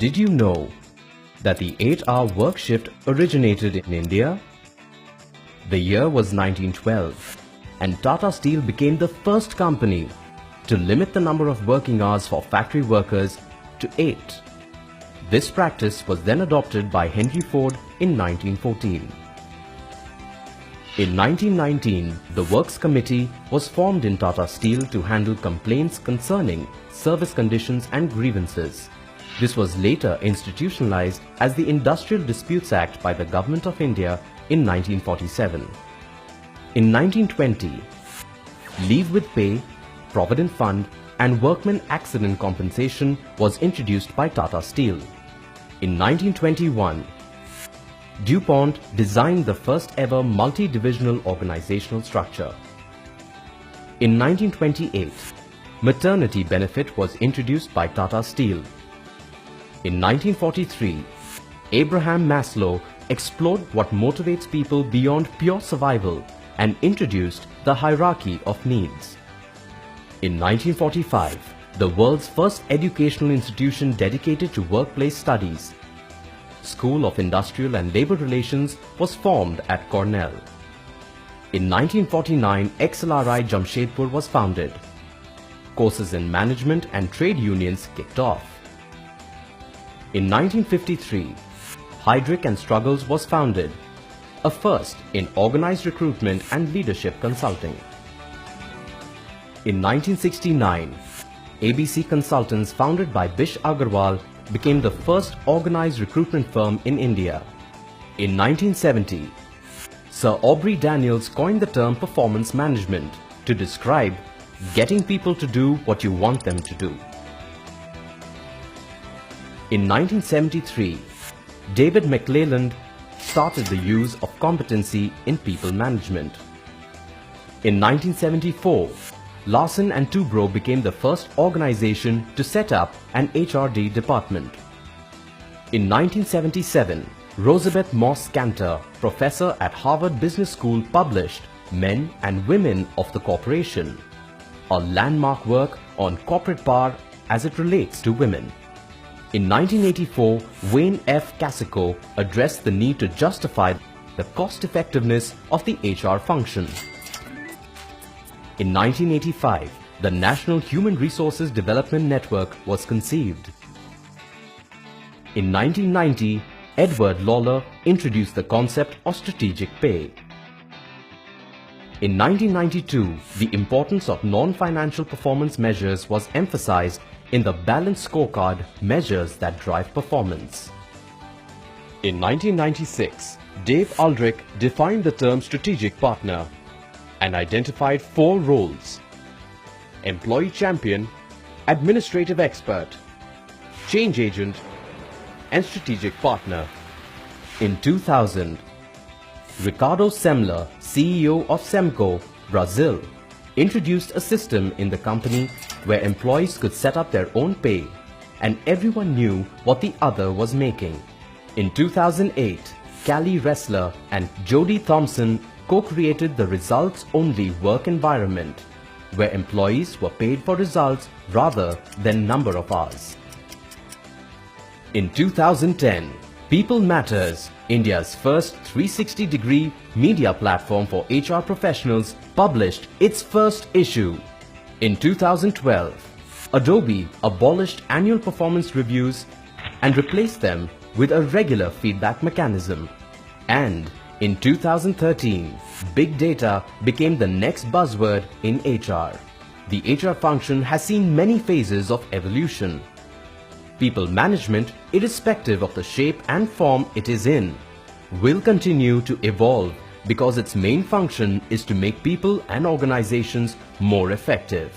Did you know that the 8-hour work shift originated in India? The year was 1912 and Tata Steel became the first company to limit the number of working hours for factory workers to 8. This practice was then adopted by Henry Ford in 1914. In 1919, the Works Committee was formed in Tata Steel to handle complaints concerning service conditions and grievances. This was later institutionalized as the Industrial Disputes Act by the Government of India in 1947. In 1920, Leave with Pay, Provident Fund and Workmen Accident Compensation was introduced by Tata Steel. In 1921, DuPont designed the first ever multi-divisional organizational structure. In 1928, maternity benefit was introduced by Tata Steel. In 1943, Abraham Maslow explored what motivates people beyond pure survival and introduced the hierarchy of needs. In 1945, the world's first educational institution dedicated to workplace studies, School of Industrial and Labor Relations, was formed at Cornell. In 1949, XLRI Jamshedpur was founded. Courses in management and trade unions kicked off. In 1953, Heidrick & Struggles was founded, a first in organized recruitment and leadership consulting. In 1969, ABC Consultants, founded by Bish Agarwal, became the first organized recruitment firm in India. In 1970, Sir Aubrey Daniels coined the term performance management to describe getting people to do what you want them to do. In 1973, David McClelland started the use of competency in people management. In 1974, Larsen & Toubro became the first organization to set up an HRD department. In 1977, Rosabeth Moss Kanter, professor at Harvard Business School, published Men and Women of the Corporation, a landmark work on corporate power as it relates to women. In 1984, Wayne F. Casico addressed the need to justify the cost-effectiveness of the HR function. In 1985, the National Human Resources Development Network was conceived. In 1990, Edward Lawler introduced the concept of strategic pay. In 1992, the importance of non-financial performance measures was emphasized in the Balanced Scorecard, measures that drive performance. In 1996, Dave Aldrich defined the term strategic partner and identified 4 roles: employee champion, administrative expert, change agent, and strategic partner. In 2000, Ricardo Semler, CEO of Semco, Brazil, introduced a system in the company where employees could set up their own pay and everyone knew what the other was making. In 2008, Callie Ressler and Jody Thompson co-created the results-only work environment, where employees were paid for results rather than number of hours. In 2010, People Matters, India's first 360-degree media platform for HR professionals, published its first issue. In 2012, Adobe abolished annual performance reviews and replaced them with a regular feedback mechanism. And in 2013, Big Data became the next buzzword in HR. The HR function has seen many phases of evolution. People management, irrespective of the shape and form it is in, will continue to evolve because its main function is to make people and organizations more effective.